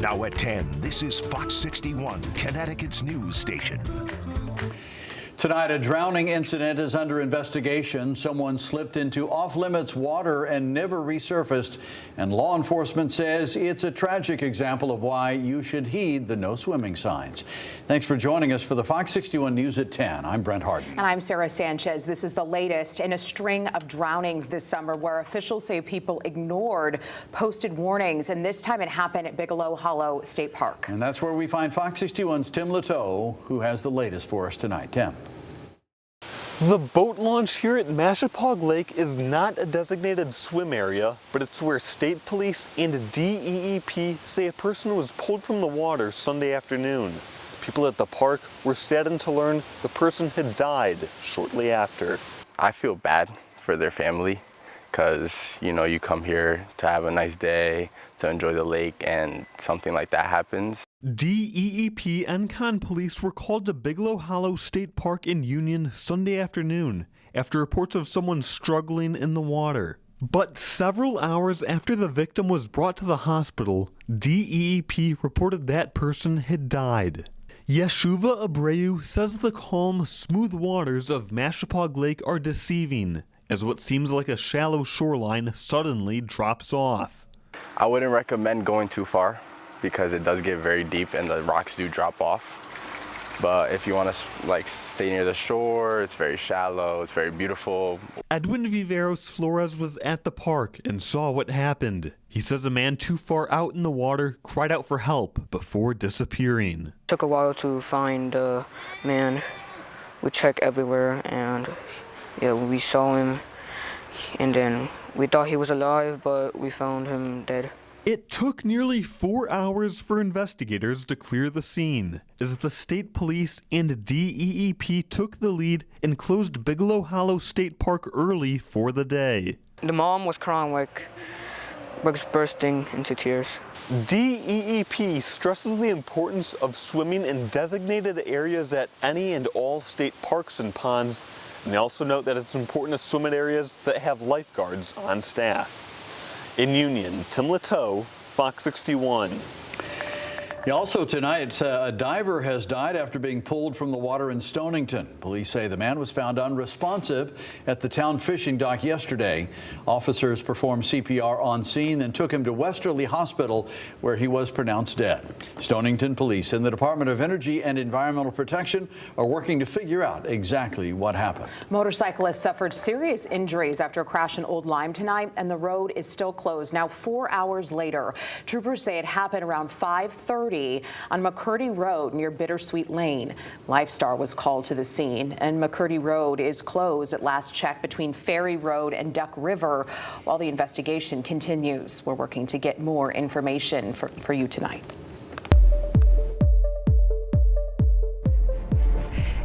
Now at 10, this is Fox 61, Connecticut's news station. Tonight, a drowning incident is under investigation. Someone slipped into off-limits water and never resurfaced. And law enforcement says it's a tragic example of why you should heed the no swimming signs. Thanks for joining us for the Fox 61 News at 10. I'm Brent Harden. And I'm Sarah Sanchez. This is the latest in a string of drownings this summer where officials say people ignored posted warnings. And this time it happened at Bigelow Hollow State Park. And that's where we find Fox 61's Tim Latow, who has the latest for us tonight. Tim. The boat launch here at Mashapaug Lake is not a designated swim area, but it's where state police and DEEP say a person was pulled from the water Sunday afternoon. People at the park were saddened to learn the person had died shortly after. I feel bad for their family because, you come here to have a nice day, to enjoy the lake, and something like that happens. DEEP and Con police were called to Bigelow Hollow State Park in Union Sunday afternoon after reports of someone struggling in the water. But several hours after the victim was brought to the hospital, DEEP reported that person had died. Yeshuva Abreu says the calm, smooth waters of Mashapaug Lake are deceiving, as what seems like a shallow shoreline suddenly drops off. I wouldn't recommend going too far because it does get very deep and the rocks do drop off. But if you want to stay near the shore, it's very shallow, it's very beautiful. Edwin Viveros Flores was at the park and saw what happened. He says a man too far out in the water cried out for help before disappearing. It took a while to find the man. We checked everywhere and we saw him, and then we thought he was alive, but we found him dead. It took nearly 4 hours for investigators to clear the scene, as the state police and DEEP took the lead and closed Bigelow Hollow State Park early for the day. The mom was crying, was bursting into tears. DEEP stresses the importance of swimming in designated areas at any and all state parks and ponds. And they also note that it's important to swim in areas that have lifeguards on staff. In Union, Tim Latow, Fox 61. Also tonight, a diver has died after being pulled from the water in Stonington. Police say the man was found unresponsive at the town fishing dock yesterday. Officers performed CPR on scene and took him to Westerly Hospital, where he was pronounced dead. Stonington police and the Department of Energy and Environmental Protection are working to figure out exactly what happened. Motorcyclists suffered serious injuries after a crash in Old Lyme tonight, and the road is still closed now 4 hours later. Troopers say it happened around 5:30 on McCurdy Road near Bittersweet Lane. Lifestar was called to the scene, and McCurdy Road is closed at last check between Ferry Road and Duck River while the investigation continues. We're working to get more information for you tonight.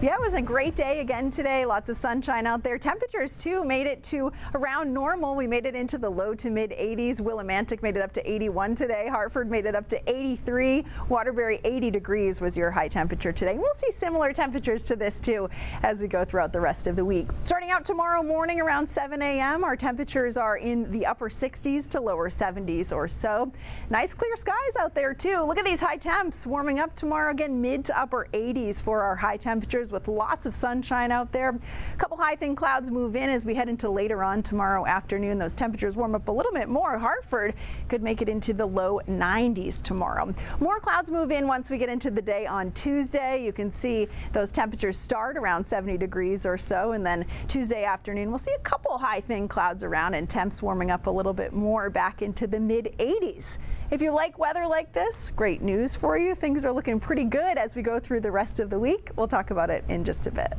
Yeah, it was a great day again today. Lots of sunshine out there. Temperatures, too, made it to around normal. We made it into the low to mid 80s. Willimantic made it up to 81 today. Hartford made it up to 83. Waterbury, 80 degrees was your high temperature today. We'll see similar temperatures to this, too, as we go throughout the rest of the week. Starting out tomorrow morning around 7 a.m., our temperatures are in the upper 60s to lower 70s or so. Nice clear skies out there, too. Look at these high temps warming up tomorrow again, mid to upper 80s for our high temperatures, with lots of sunshine out there. A couple high thin clouds move in as we head into later on tomorrow afternoon. Those temperatures warm up a little bit more. Hartford could make it into the low 90s tomorrow. More clouds move in once we get into the day on Tuesday. You can see those temperatures start around 70 degrees or so, and then Tuesday afternoon we'll see a couple high thin clouds around and temps warming up a little bit more back into the mid 80s. If you like weather like this, great news for you. Things are looking pretty good as we go through the rest of the week. We'll talk about it in just a bit.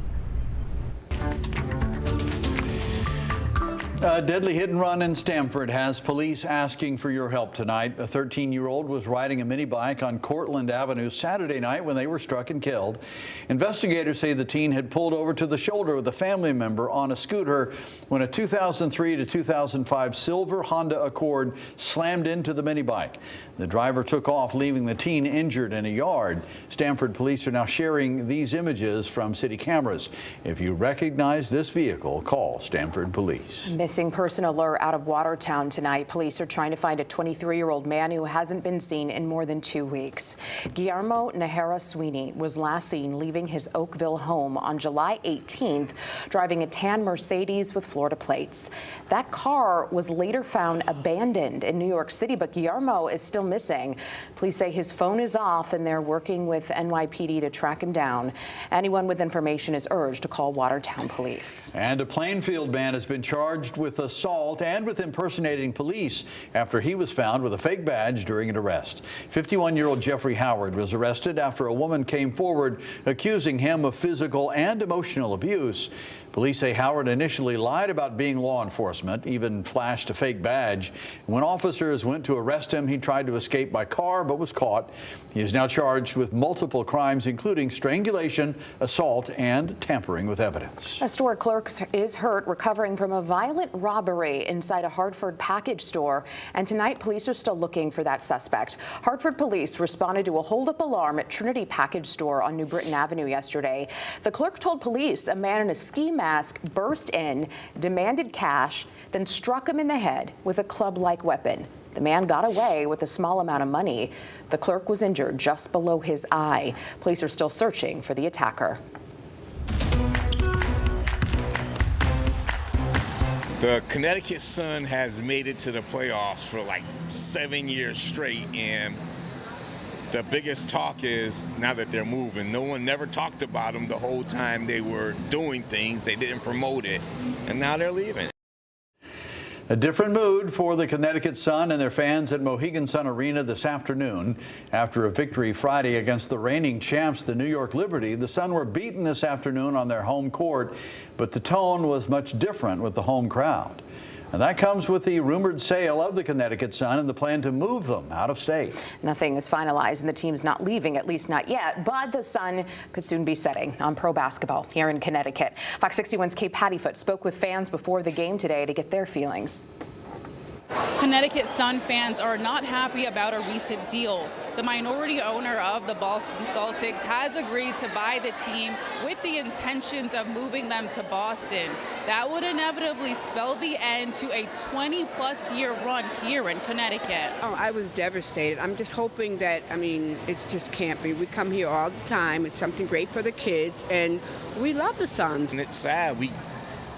A deadly hit and run in Stamford has police asking for your help tonight. A 13-year-old was riding a mini bike on Cortland Avenue Saturday night when they were struck and killed. Investigators say the teen had pulled over to the shoulder with a family member on a scooter when a 2003 to 2005 silver Honda Accord slammed into the mini bike. The driver took off, leaving the teen injured in a yard. Stamford police are now sharing these images from city cameras. If you recognize this vehicle, call Stamford Police. missing person alert out of Watertown tonight. Police are trying to find a 23-year-old man who hasn't been seen in more than 2 weeks. Guillermo Nahara Sweeney was last seen leaving his Oakville home on July 18th, driving a tan Mercedes with Florida plates. That car was later found abandoned in New York City, but Guillermo is still missing. Police say his phone is off and they're working with NYPD to track him down. Anyone with information is urged to call Watertown police. And a Plainfield man has been charged with assault and with impersonating police after he was found with a fake badge during an arrest. 51-year-old Jeffrey Howard was arrested after a woman came forward accusing him of physical and emotional abuse. Police say Howard initially lied about being law enforcement, even flashed a fake badge. When officers went to arrest him, he tried to escape by car but was caught. He is now charged with multiple crimes, including strangulation, assault, and tampering with evidence. A store clerk is hurt recovering from a violent robbery inside a Hartford package store, and tonight police are still looking for that suspect. Hartford police responded to a holdup alarm at Trinity Package Store on New Britain Avenue yesterday. The clerk told police a man in a ski mask burst in, demanded cash, then struck him in the head with a club-like weapon. The man got away with a small amount of money. The clerk was injured just below his eye. Police are still searching for the attacker. The Connecticut Sun has made it to the playoffs for like 7 years straight, and the biggest talk is now that they're moving. No one never talked about them the whole time they were doing things. They didn't promote it, and now they're leaving. A different mood for the Connecticut Sun and their fans at Mohegan Sun Arena this afternoon. After a victory Friday against the reigning champs, the New York Liberty, the Sun were beaten this afternoon on their home court, but the tone was much different with the home crowd. And that comes with the rumored sale of the Connecticut Sun and the plan to move them out of state. Nothing is finalized and the team's not leaving, at least not yet, but the sun could soon be setting on pro basketball here in Connecticut. Fox 61's Kate Pattyfoot spoke with fans before the game today to get their feelings. Connecticut Sun fans are not happy about a recent deal. The minority owner of the Boston Celtics has agreed to buy the team with the intentions of moving them to Boston. That would inevitably spell the end to a 20-plus year run here in Connecticut. Oh, I was devastated. I'm just hoping that, it just can't be. We come here all the time. It's something great for the kids, and we love the Suns. And it's sad.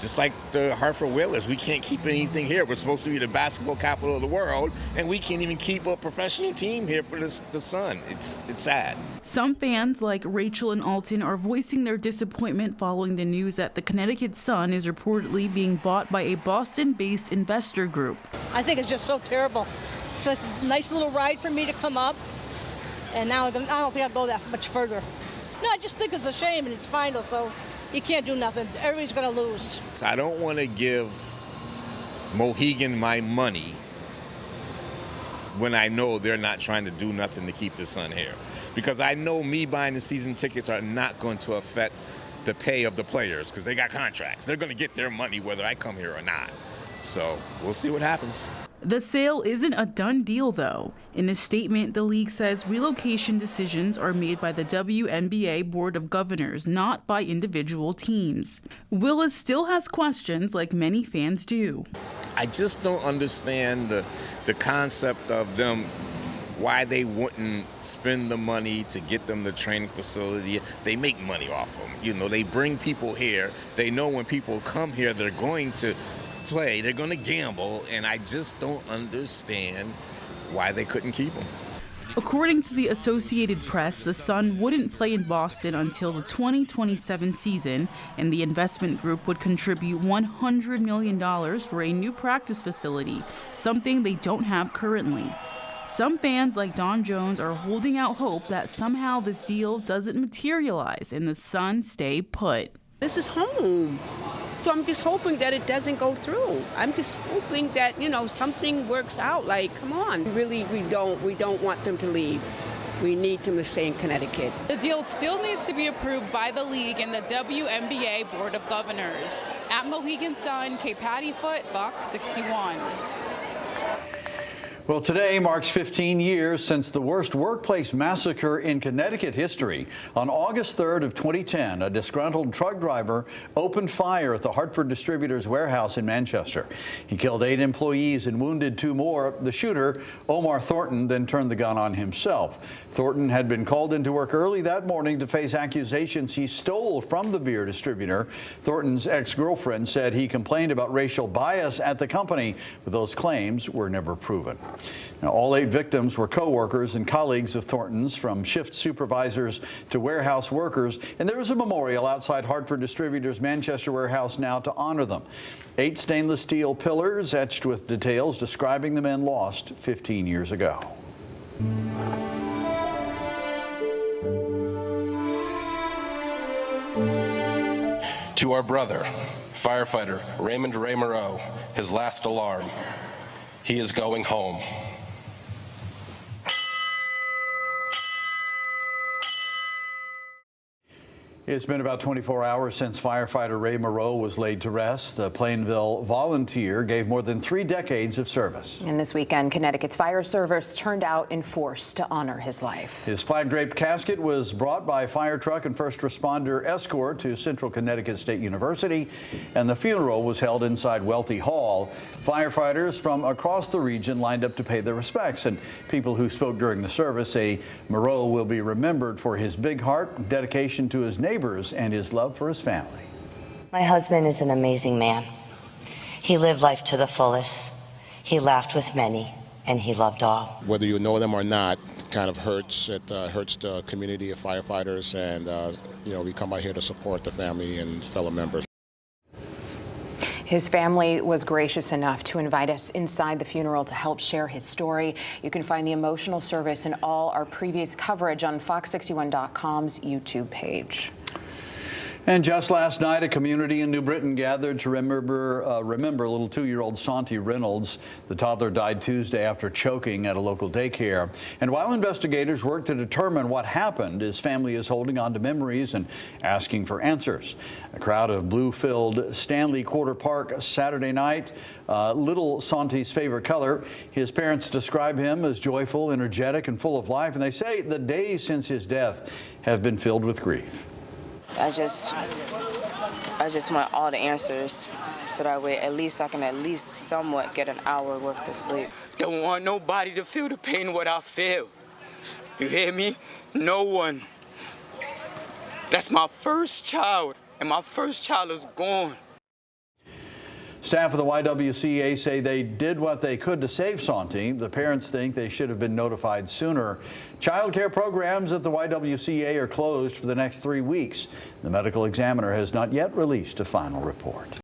Just like the Hartford Whalers, we can't keep anything here. We're supposed to be the basketball capital of the world, and we can't even keep a professional team here for the Sun. It's sad. Some fans, like Rachel and Alton, are voicing their disappointment following the news that the Connecticut Sun is reportedly being bought by a Boston-based investor group. I think it's just so terrible. It's a nice little ride for me to come up, and now I don't think I'll go that much further. No, I just think it's a shame, and it's final, so you can't do nothing. Everybody's going to lose. I don't want to give Mohegan my money when I know they're not trying to do nothing to keep the Sun here. Because I know me buying the season tickets are not going to affect the pay of the players because they got contracts. They're going to get their money whether I come here or not. So we'll see what happens. The sale isn't a done deal, though. In a statement, the league says relocation decisions are made by the WNBA Board of Governors, not by individual teams. Willis still has questions, like many fans do. I just don't understand the concept of them, why they wouldn't spend the money to get them the training facility. They make money off them. They bring people here. They know when people come here, they're going to play, they're going to gamble, and I just don't understand why they couldn't keep them. According to the Associated Press, the Sun wouldn't play in Boston until the 2027 season, and the investment group would contribute $100 million for a new practice facility, something they don't have currently. Some fans, like Don Jones, are holding out hope that somehow this deal doesn't materialize and the Sun stay put. This is home. So I'm just hoping that it doesn't go through. I'm just hoping that, something works out. Like, come on. Really, we don't want them to leave. We need them to stay in Connecticut. The deal still needs to be approved by the league and the WNBA Board of Governors. At Mohegan Sun, Kate Pattyfoot, Fox 61. Well, today marks 15 years since the worst workplace massacre in Connecticut history. On August 3rd of 2010, a disgruntled truck driver opened fire at the Hartford distributor's warehouse in Manchester. He killed 8 employees and wounded 2 more. The shooter, Omar Thornton, then turned the gun on himself. Thornton had been called into work early that morning to face accusations he stole from the beer distributor. Thornton's ex-girlfriend said he complained about racial bias at the company, but those claims were never proven. Now, all 8 victims were co-workers and colleagues of Thornton's, from shift supervisors to warehouse workers, and there is a memorial outside Hartford Distributor's Manchester warehouse now to honor them. 8 stainless steel pillars etched with details describing the men lost 15 years ago. To our brother, firefighter Raymond Ray Moreau, his last alarm. He is going home. It's been about 24 hours since firefighter Ray Moreau was laid to rest. The Plainville volunteer gave more than 3 decades of service. And this weekend, Connecticut's fire service turned out in force to honor his life. His flag-draped casket was brought by fire truck and first responder escort to Central Connecticut State University, and the funeral was held inside Welty Hall. Firefighters from across the region lined up to pay their respects, and people who spoke during the service say Moreau will be remembered for his big heart, dedication to his neighbors, and his love for his family. My husband is an amazing man. He lived life to the fullest. He laughed with many, and he loved all. Whether you know them or not, kind of hurts. It hurts the community of firefighters, and we come out here to support the family and fellow members. His family was gracious enough to invite us inside the funeral to help share his story. You can find the emotional service and all our previous coverage on Fox61.com's YouTube page. And just last night, a community in New Britain gathered to remember little 2-year-old Santi Reynolds. The toddler died Tuesday after choking at a local daycare. And while investigators work to determine what happened, his family is holding on to memories and asking for answers. A crowd of blue-filled Stanley Quarter Park Saturday night. Little Santi's favorite color. His parents describe him as joyful, energetic, and full of life. And they say the days since his death have been filled with grief. I just want all the answers, so that way at least I can somewhat get an hour worth of sleep. Don't want nobody to feel the pain what I feel. You hear me? No one. That's my first child, and my first child is gone. Staff of the YWCA say they did what they could to save Santi. The parents think they should have been notified sooner. Child care programs at the YWCA are closed for the next 3 weeks. The medical examiner has not yet released a final report.